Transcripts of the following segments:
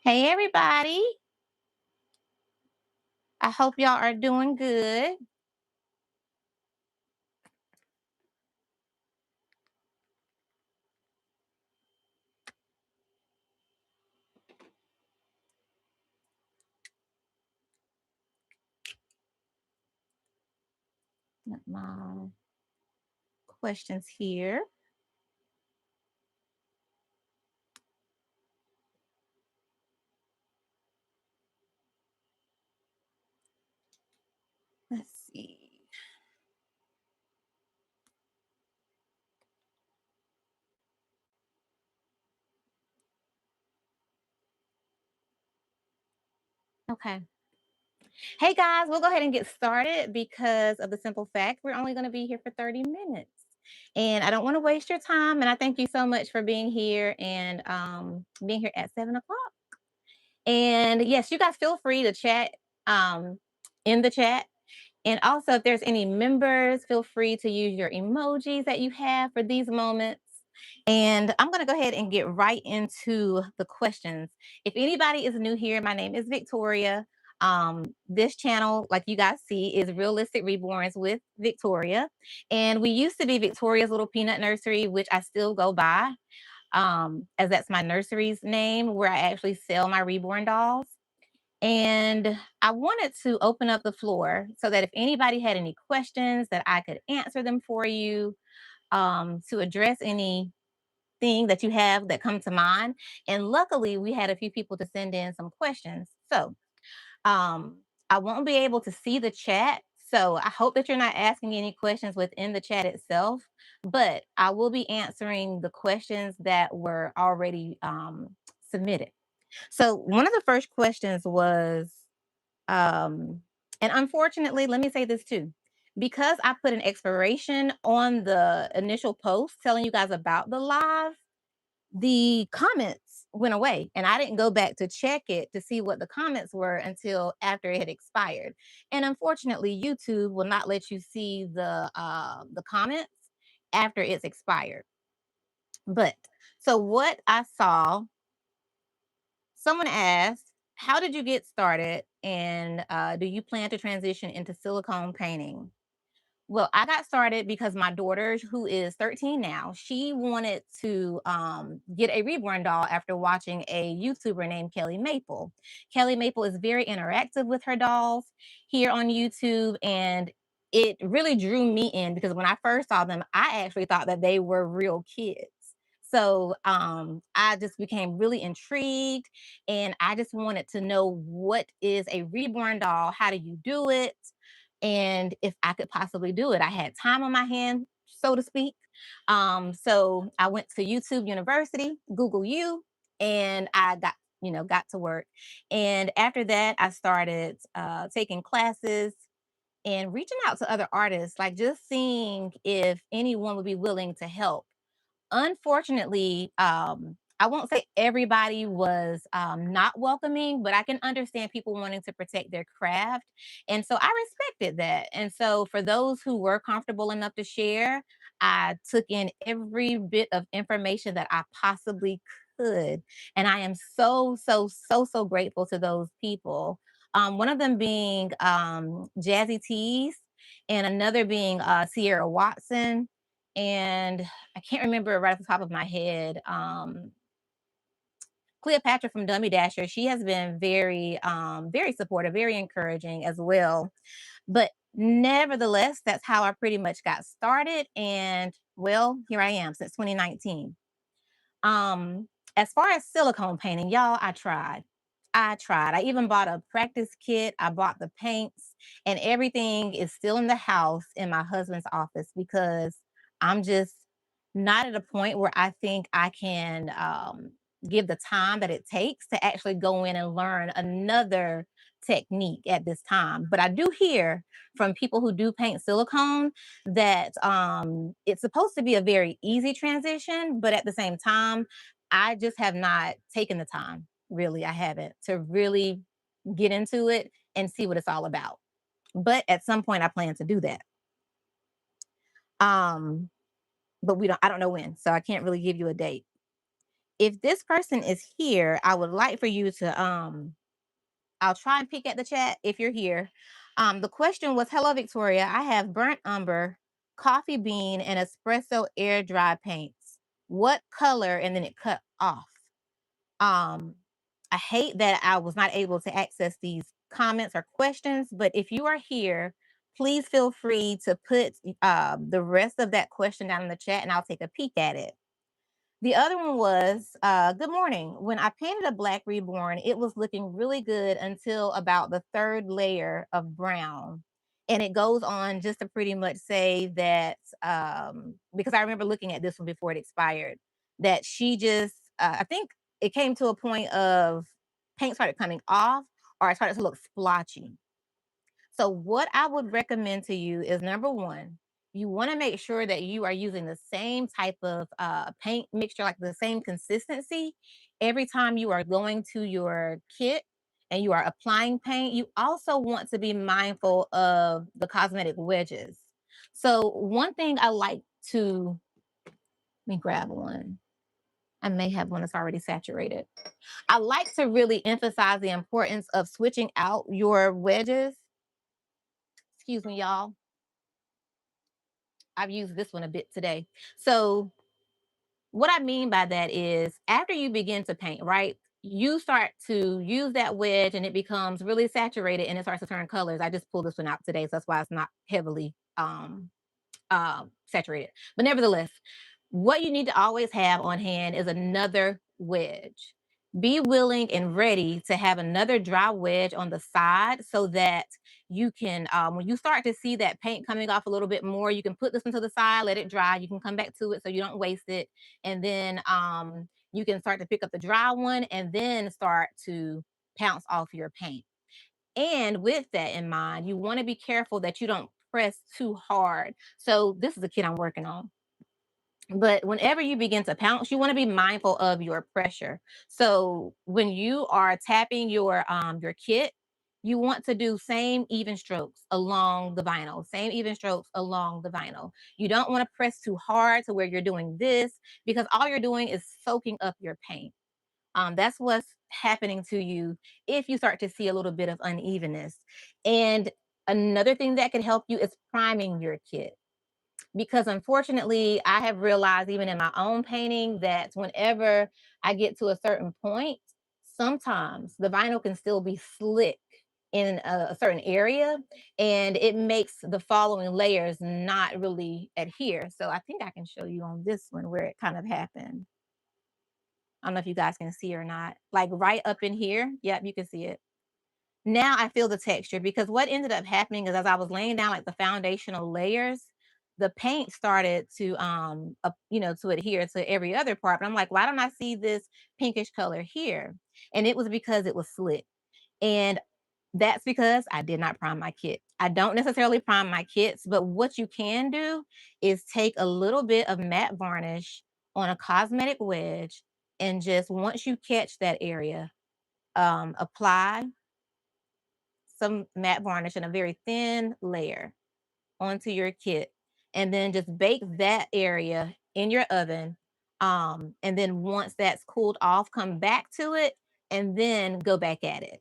Hey everybody. I hope y'all are doing good. Got my questions here. Let's see. Okay. Hey guys, we'll go ahead and get started because of the simple fact we're only going to be here for 30 minutes. And I don't want to waste your time. And I thank you so much for being here and being here at 7 o'clock. And yes, you guys feel free to chat um, in the chat. And also, if there's any members, feel free to use your emojis that you have for these moments. And I'm going to go ahead and get right into the questions. If anybody is new here, my name is Victoria. This channel, like you guys see, is Realistic Reborns with Victoria. And we used to be Victoria's Little Peanut Nursery, which I still go by, as that's my nursery's name, where I actually sell my reborn dolls. And I wanted to open up the floor so that if anybody had any questions, that I could answer them for you, to address anything that you have that come to mind. And luckily, we had a few people to send in some questions. So I won't be able to see the chat. So I hope that you're not asking any questions within the chat itself, but I will be answering the questions that were already submitted. So one of the first questions was, um, and unfortunately, let me say this too. Because I put an expiration on the initial post telling you guys about the live, the comments went away. And I didn't go back to check it to see what the comments were until after it had expired. And unfortunately, YouTube will not let you see the comments after it's expired. But so what I saw, someone asked, how did you get started? And do you plan to transition into silicone painting? Well, I got started because my daughter, who is 13 now, she wanted to get a reborn doll after watching a YouTuber named Kelly Maple. Kelly Maple is very interactive with her dolls here on YouTube, and it really drew me in because when I first saw them, I actually thought that they were real kids. So I just became really intrigued, and I just wanted to know, what is a reborn doll? How do you do it? And if I could possibly do it. I had time on my hand, so to speak. So I went to YouTube University, Google U, and I got to work. And after that, I started taking classes and reaching out to other artists, like just seeing if anyone would be willing to help. Unfortunately, I won't say everybody was not welcoming, but I can understand people wanting to protect their craft. And so I respected that. And so for those who were comfortable enough to share, I took in every bit of information that I possibly could. And I am so, so, so, so grateful to those people. One of them being Jazzy Tees, and another being Sierra Watson. And I can't remember right off the top of my head. Cleopatra from Dummy Dasher, she has been very, very supportive, very encouraging as well. But nevertheless, that's how I pretty much got started. And well, here I am since 2019. As far as silicone painting, y'all, I tried. I tried. I even bought a practice kit. I bought the paints, and everything is still in the house in my husband's office because I'm just not at a point where I think I can give the time that it takes to actually go in and learn another technique at this time. But I do hear from people who do paint silicone that it's supposed to be a very easy transition, but at the same time, I just have not taken the time. Really, I haven't, to really get into it and see what it's all about. But at some point, I plan to do that. Um, but I don't know when, so I can't really give you a date. If this person is here, I would like for you to I'll try and peek at the chat if you're here. The question was, "Hello, Victoria. I have burnt umber, coffee bean, and espresso air dry paints. What color?" And then it cut off. Um, I hate that I was not able to access these comments or questions, but if you are here, please feel free to put the rest of that question down in the chat, and I'll take a peek at it. The other one was, "Good morning. When I painted a black reborn, it was looking really good until about the third layer of brown." And it goes on just to pretty much say that, because I remember looking at this one before it expired, that she just, I think it came to a point of paint started coming off or it started to look splotchy. So what I would recommend to you is, number one, you want to make sure that you are using the same type of paint mixture, like the same consistency every time you are going to your kit and you are applying paint. You also want to be mindful of the cosmetic wedges. So one thing I like to, let me grab one. I may have one that's already saturated. I like to really emphasize the importance of switching out your wedges. Excuse me, y'all. I've used this one a bit today. So, what I mean by that is after you begin to paint, right? You start to use that wedge and it becomes really saturated and it starts to turn colors. I just pulled this one out today, so that's why it's not heavily saturated. But nevertheless, what you need to always have on hand is another wedge. Be willing and ready to have another dry wedge on the side so that you can, when you start to see that paint coming off a little bit more, you can put this one to the side, let it dry. You can come back to it so you don't waste it. And then you can start to pick up the dry one and then start to pounce off your paint. And with that in mind, you want to be careful that you don't press too hard. So this is a kit I'm working on. But whenever you begin to pounce, you want to be mindful of your pressure. So when you are tapping your kit, you want to do same even strokes along the vinyl, same even strokes along the vinyl. You don't want to press too hard to where you're doing this because all you're doing is soaking up your paint. That's what's happening to you if you start to see a little bit of unevenness. And another thing that can help you is priming your kit. Because unfortunately, I have realized even in my own painting that whenever I get to a certain point, sometimes the vinyl can still be slick in a certain area and it makes the following layers not really adhere. So I think I can show you on this one where it kind of happened. I don't know if you guys can see or not. Like right up in here. Yep, you can see it. Now I feel the texture because what ended up happening is as I was laying down like the foundational layers, the paint started to to adhere to every other part. But I'm like, why don't I see this pinkish color here? And it was because it was slick. And that's because I did not prime my kit. I don't necessarily prime my kits, but what you can do is take a little bit of matte varnish on a cosmetic wedge and just once you catch that area, apply some matte varnish in a very thin layer onto your kit and then just bake that area in your oven. And then once that's cooled off, come back to it and then go back at it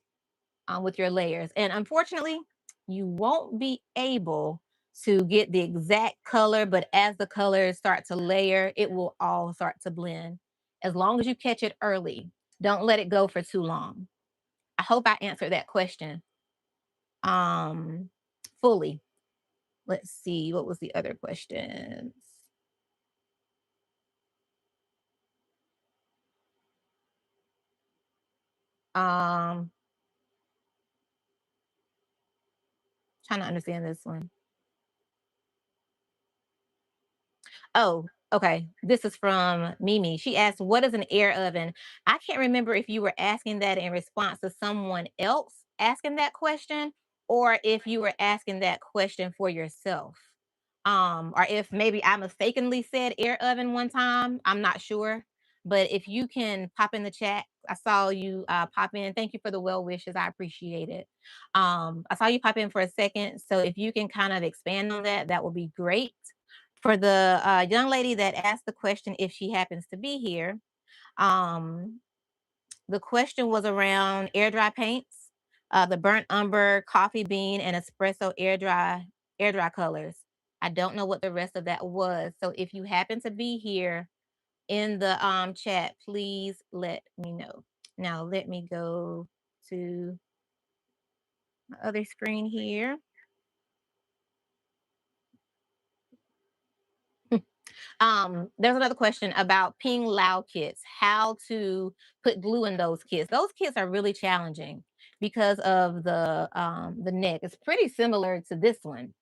with your layers. And unfortunately, you won't be able to get the exact color, but as the colors start to layer, it will all start to blend. As long as you catch it early, don't let it go for too long. I hope I answered that question um fully. Let's see, what was the other questions? Um, Trying to understand this one. Oh, okay. This is from Mimi. She asked, "What is an air oven?" I can't remember if you were asking that in response to someone else asking that question, or if you were asking that question for yourself. Or if maybe I mistakenly said air oven one time. I'm not sure. But if you can pop in the chat, I saw you pop in. Thank you for the well wishes. I appreciate it. I saw you pop in for a second. So if you can kind of expand on that, that would be great. For the young lady that asked the question, if she happens to be here, Um, the question was around air dry paints, the burnt umber, coffee bean, and espresso air dry colors. I don't know what the rest of that was. So if you happen to be here in the chat, please let me know. Now let me go to my other screen here. There's another question about Ping Lao kits, how to put glue in those kits. Those kits are really challenging because of the neck. It's pretty similar to this one,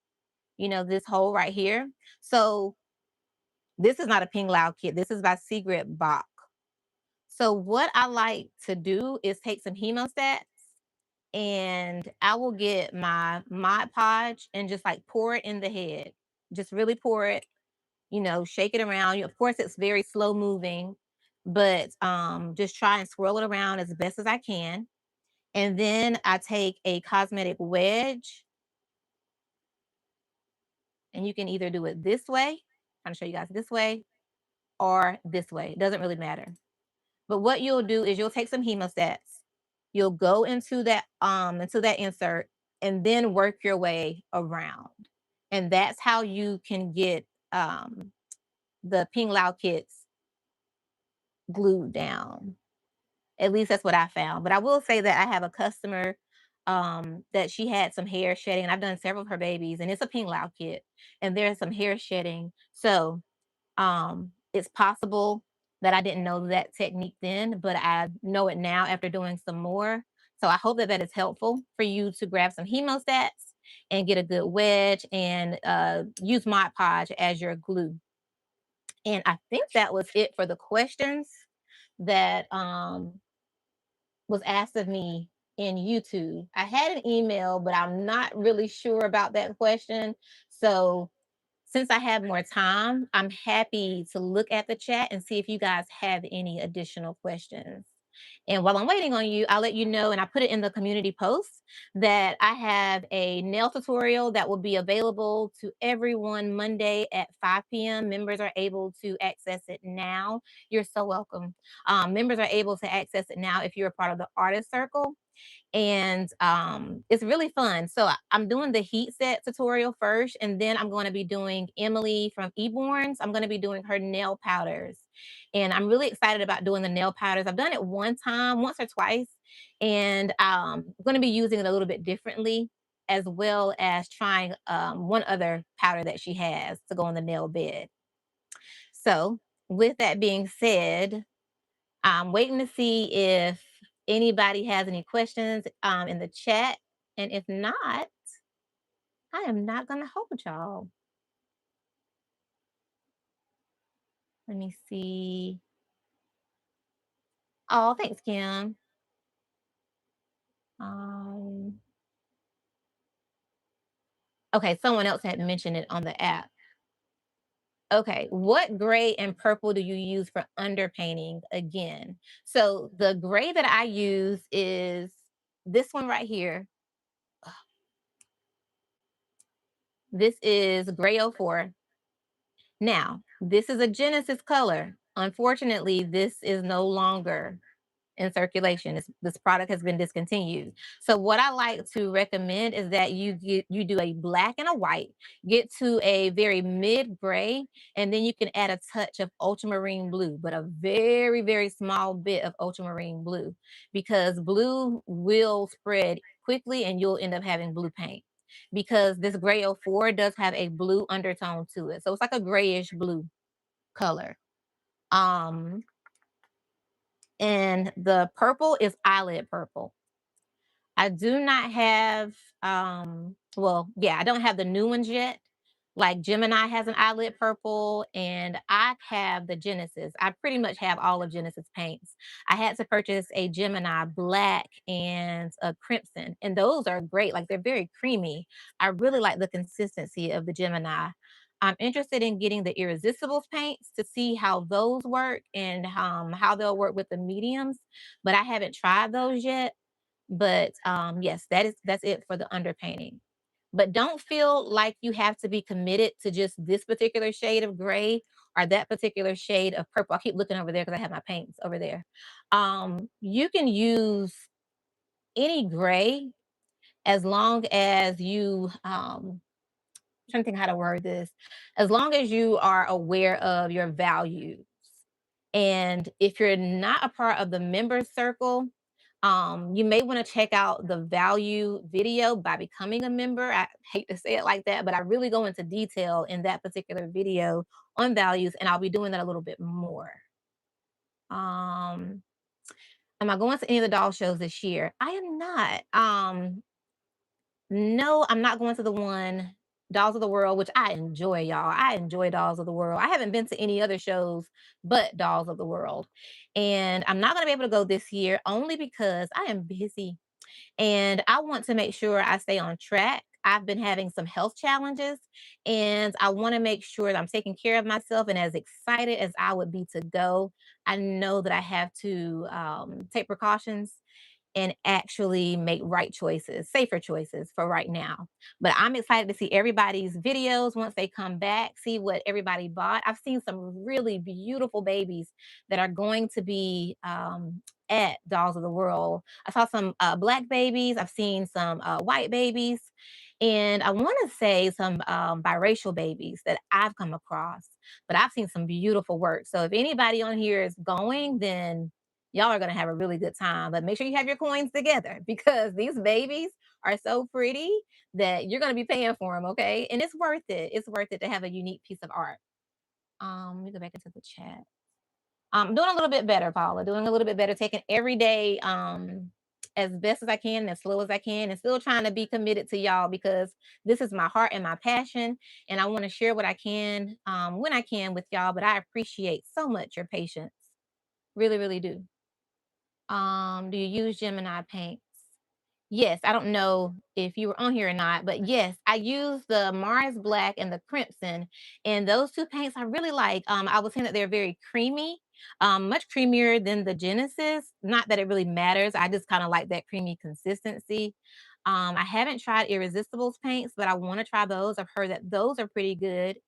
this hole right here. So this is not a Ping Lao kit. This is by Secret Bach. So what I like to do is take some hemostats and I will get my Mod Podge and just like pour it in the head. Just really pour it, shake it around. Of course, it's very slow moving, but just try and swirl it around as best as I can. And then I take a cosmetic wedge, and you can either do it this way. I'm going to show you guys this way or this way. It doesn't really matter. But what you'll do is you'll take some hemostats. You'll go into that insert and then work your way around. And that's how you can get the Ping Lao kits glued down. At least that's what I found. But I will say that I have a customer that she had some hair shedding, and I've done several of her babies, and it's a Ping Lao kit, and there's some hair shedding. So it's possible that I didn't know that technique then, but I know it now after doing some more. So I hope that that is helpful for you to grab some hemostats and get a good wedge and use Mod Podge as your glue. And I think that was it for the questions that was asked of me in YouTube. I had an email, but I'm not really sure about that question. So since I have more time, I'm happy to look at the chat and see if you guys have any additional questions. And while I'm waiting on you, I'll let you know, and I put it in the community post, that I have a nail tutorial that will be available to everyone Monday at 5 p.m. Members are able to access it now. You're so welcome. Members are able to access it now if you're a part of the artist circle, and it's really fun. So I'm doing the heat set tutorial first, and then I'm going to be doing Emily from Eborns. I'm going to be doing her nail powders, and I'm really excited about doing the nail powders. I've done it once or twice, and I'm going to be using it a little bit differently, as well as trying one other powder that she has to go on the nail bed. So with that being said, I'm waiting to see if anybody has any questions in the chat. And if not, I am not going to hold y'all. Let me see. Oh, thanks, Kim. Okay, someone else had mentioned it on the app. Okay, what gray and purple do you use for underpainting again? So the gray that I use is this one right here. This is Gray 04. Now, this is a Genesis color. Unfortunately, this is no longer in circulation. This product has been discontinued. So what I like to recommend is that you do a black and a white, get to a very mid gray, and then you can add a touch of ultramarine blue, but a very, very small bit of ultramarine blue, because blue will spread quickly and you'll end up having blue paint, because this gray 04 does have a blue undertone to it. So it's like a grayish blue color. And the purple is eyelid purple. I do not have well, yeah, I don't have the new ones yet. Like Gemini has an eyelid purple, and I have the Genesis. I pretty much have all of Genesis paints. I had to purchase a Gemini black and a crimson, and those are great. Like, they're very creamy. I really like the consistency of the Gemini. I'm interested in getting the Irresistibles paints to see how those work and how they'll work with the mediums, but I haven't tried those yet. But yes, that's it for the underpainting. But don't feel like you have to be committed to just this particular shade of gray or that particular shade of purple. I keep looking over there because I have my paints over there. You can use any gray as long as you trying to think how to word this, as long as you are aware of your values. And if you're not a part of the member circle, you may want to check out the value video by becoming a member. I hate to say it like that, but I really go into detail in that particular video on values, and I'll be doing that a little bit more. Um, am I going to any of the doll shows this year? I am not. No, I'm not going to the one Dolls of the World, which I enjoy, y'all. I enjoy Dolls of the World. I haven't been to any other shows but Dolls of the World. And I'm not going to be able to go this year only because I am busy and I want to make sure I stay on track. I've been having some health challenges and I want to make sure that I'm taking care of myself. And as excited as I would be to go, I know that I have to take precautions and actually make right choices, safer choices for right now. But I'm excited to see everybody's videos once they come back, see what everybody bought. I've seen some really beautiful babies that are going to be at Dolls of the World. I saw some black babies, I've seen some white babies, and I want to say some biracial babies that I've come across. But I've seen some beautiful work. So if anybody on here is going, then y'all are going to have a really good time. But make sure you have your coins together because these babies are so pretty that you're going to be paying for them. Okay. And it's worth it. It's worth it to have a unique piece of art. Let me go back into the chat. I'm doing a little bit better, Paula. Doing a little bit better, taking every day as best as I can, as slow as I can, and still trying to be committed to y'all because this is my heart and my passion, and I want to share what I can when I can with y'all. But I appreciate so much your patience, really, really do. Do you use Gemini paints? Yes, I don't know if you were on here or not, but yes, I use the Mars Black and the Crimson, and those two paints I really like. I was saying that they're very creamy, much creamier than the Genesis. Not that it really matters. I just kind of like that creamy consistency. I haven't tried Irresistible's paints, but I want to try those. I've heard that those are pretty good,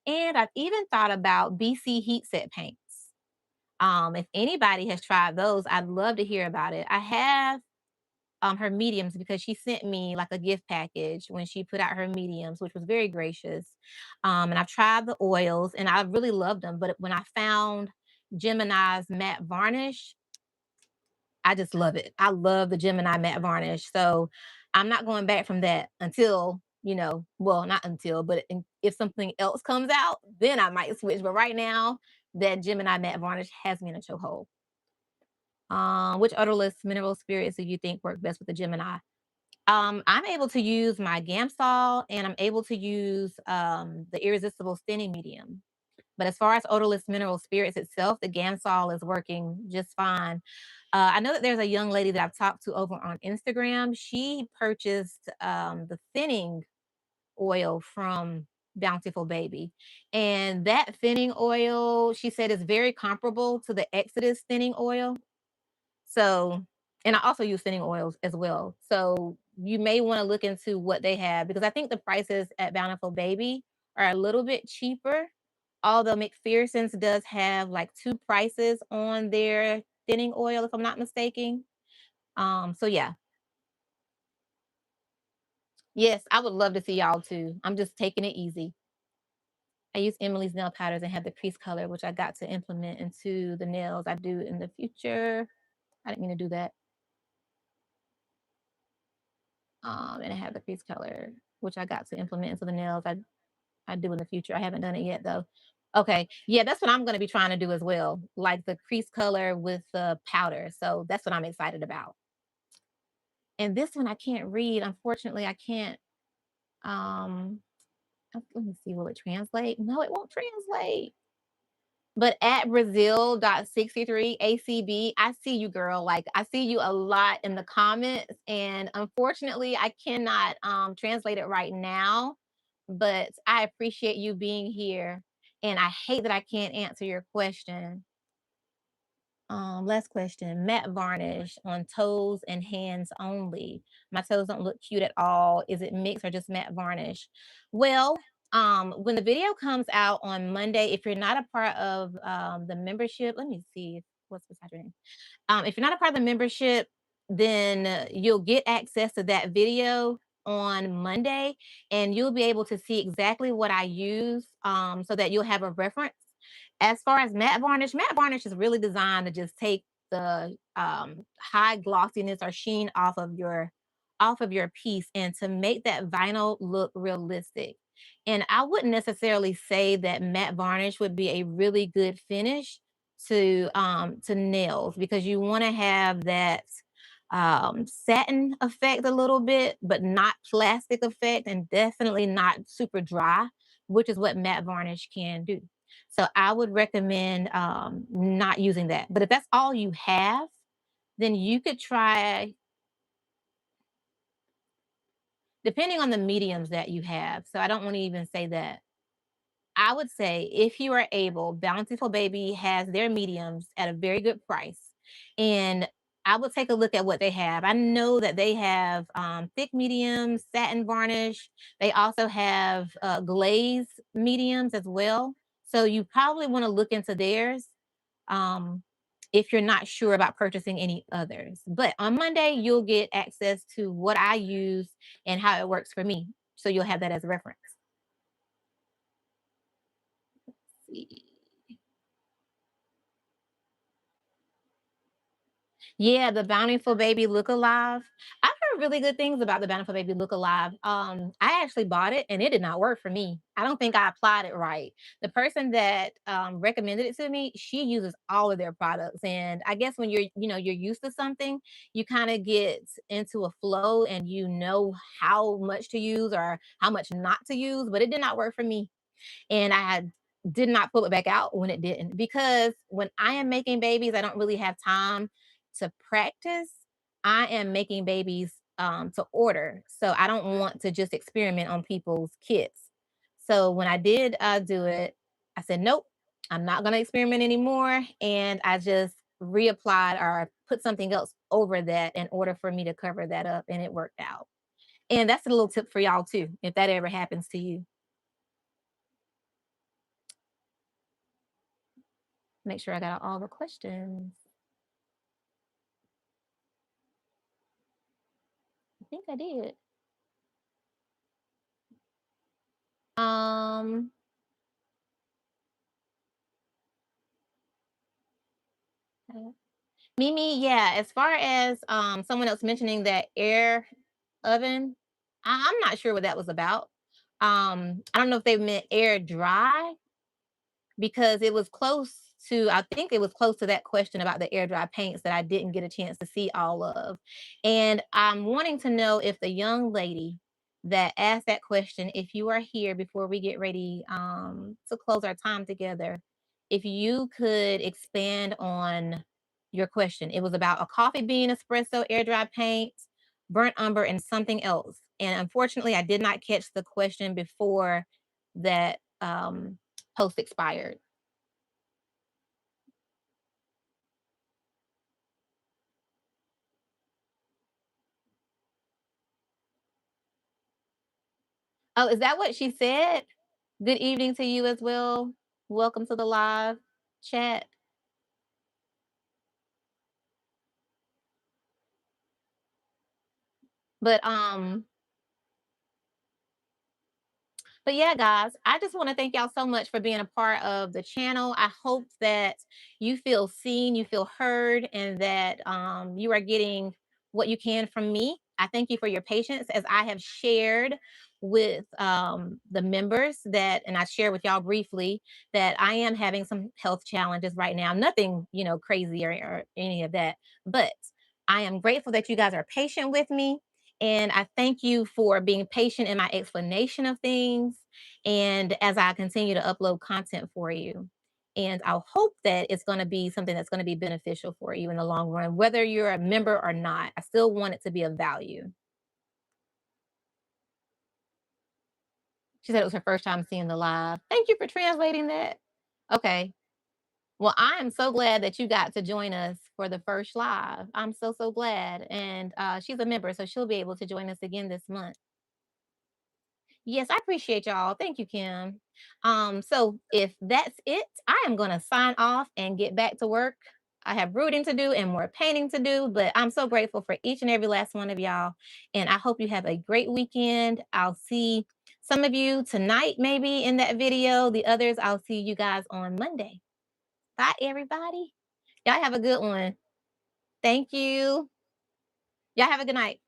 and I've even thought about BC Heat Set paints. If anybody has tried those, I'd love to hear about it. I have her mediums because she sent me like a gift package when she put out her mediums, which was very gracious. And I've tried the oils and I really loved them. But when I found Gemini's matte varnish, I just love it. I love the Gemini matte varnish. So I'm not going back from that until, well, not until, but if something else comes out, then I might switch. But right now, that Gemini matte varnish has me in a chokehold. Which odorless mineral spirits do you think work best with the Gemini? I'm able to use my Gamsol and I'm able to use the Irresistible Thinning Medium. But as far as odorless mineral spirits itself, the Gamsol is working just fine. I know that there's a young lady that I've talked to over on Instagram. She purchased the thinning oil from Bountiful Baby. And that thinning oil, she said, is very comparable to the Exodus thinning oil. So, and I also use thinning oils as well. So you may want to look into what they have because I think the prices at Bountiful Baby are a little bit cheaper. Although McPherson's does have like two prices on their thinning oil, if I'm not mistaken. So yeah. Yes, I would love to see y'all too. I'm just taking it easy. I use Emily's nail powders and have the crease color, which I got to implement into the nails I do in the future. I didn't mean to do that. And I have the crease color, which I got to implement into the nails I do in the future. I haven't done it yet though. Okay, yeah, that's what I'm going to be trying to do as well, like the crease color with the powder. So that's what I'm excited about. And this one I can't read. Unfortunately, I can't. Let me see. Will it translate? No, it won't translate. But at Brazil.63 ACB, I see you, girl. Like I see you a lot in the comments, and unfortunately, I cannot translate it right now. But I appreciate you being here, and I hate that I can't answer your question. Last question. Matte varnish on toes and hands only. My toes don't look cute at all. Is it mixed or just matte varnish? Well, When the video comes out on Monday, if you're not a part of the membership, let me see what's happening. If you're not a part of the membership, then you'll get access to that video on Monday, and you'll be able to see exactly what I use, so that you'll have a reference. As far as matte varnish is really designed to just take the high glossiness or sheen off of your piece and to make that vinyl look realistic. And I wouldn't necessarily say that matte varnish would be a really good finish to nails, because you want to have that satin effect a little bit, but not plastic effect, and definitely not super dry, which is what matte varnish can do. So I would recommend not using that. But if that's all you have, then you could try, depending on the mediums that you have. So I don't want to even say that. I would say if you are able, Bountiful Baby has their mediums at a very good price. And I would take a look at what they have. I know that they have thick mediums, satin varnish. They also have glaze mediums as well. So you probably want to look into theirs um, if you're not sure about purchasing any others. But on Monday, you'll get access to what I use and how it works for me. So you'll have that as a reference. See. Yeah, the Bountiful Baby Look Alive. I've heard really good things about the Bountiful Baby Look Alive. I actually bought it and it did not work for me. I don't think I applied it right. The person that recommended it to me, she uses all of their products, and I guess when you're used to something, you kind of get into a flow and you know how much to use or how much not to use. But it did not work for me, and did not pull it back out when it didn't, because when I am making babies, I don't really have time to practice. I am making babies to order, so I don't want to just experiment on people's kits. So when I did do it, I said nope, I'm not going to experiment anymore, and I just reapplied or put something else over that in order for me to cover that up, and it worked out. And that's a little tip for y'all too, if that ever happens to you. Make sure I got all the questions. I think I did. Um, uh, Mimi, yeah, as far as someone else mentioning that air oven, I'm not sure what that was about. I don't know if they meant air dry, because it was close to, I think it was close to that question about the air dry paints that I didn't get a chance to see all of. And I'm wanting to know if the young lady that asked that question, if you are here before we get ready to close our time together, if you could expand on your question. It was about a coffee bean espresso, air dry paint, burnt umber, and something else. And unfortunately, I did not catch the question before that post expired. Oh, is that what she said? Good evening to you as well. Welcome to the live chat. But But yeah, guys, I just want to thank y'all so much for being a part of the channel. I hope that you feel seen, you feel heard, and that you are getting what you can from me. I thank you for your patience as I have shared with the members that, and I share with y'all briefly that I am having some health challenges right now. Nothing, crazy or any of that, but I am grateful that you guys are patient with me, and I thank you for being patient in my explanation of things. And as I continue to upload content for you, and I'll hope that it's going to be something that's going to be beneficial for you in the long run, whether you're a member or not. I still want it to be of value. She said it was her first time seeing the live. Thank you for translating that. Okay. Well, I am so glad that you got to join us for the first live. I'm so, so glad. And she's a member, so she'll be able to join us again this month. Yes, I appreciate y'all. Thank you, Kim. So if that's it, I am gonna sign off and get back to work. I have rooting to do and more painting to do, but I'm so grateful for each and every last one of y'all. And I hope you have a great weekend. I'll see some of you tonight, maybe in that video. The others, I'll see you guys on Monday. Bye, everybody. Y'all have a good one. Thank you. Y'all have a good night.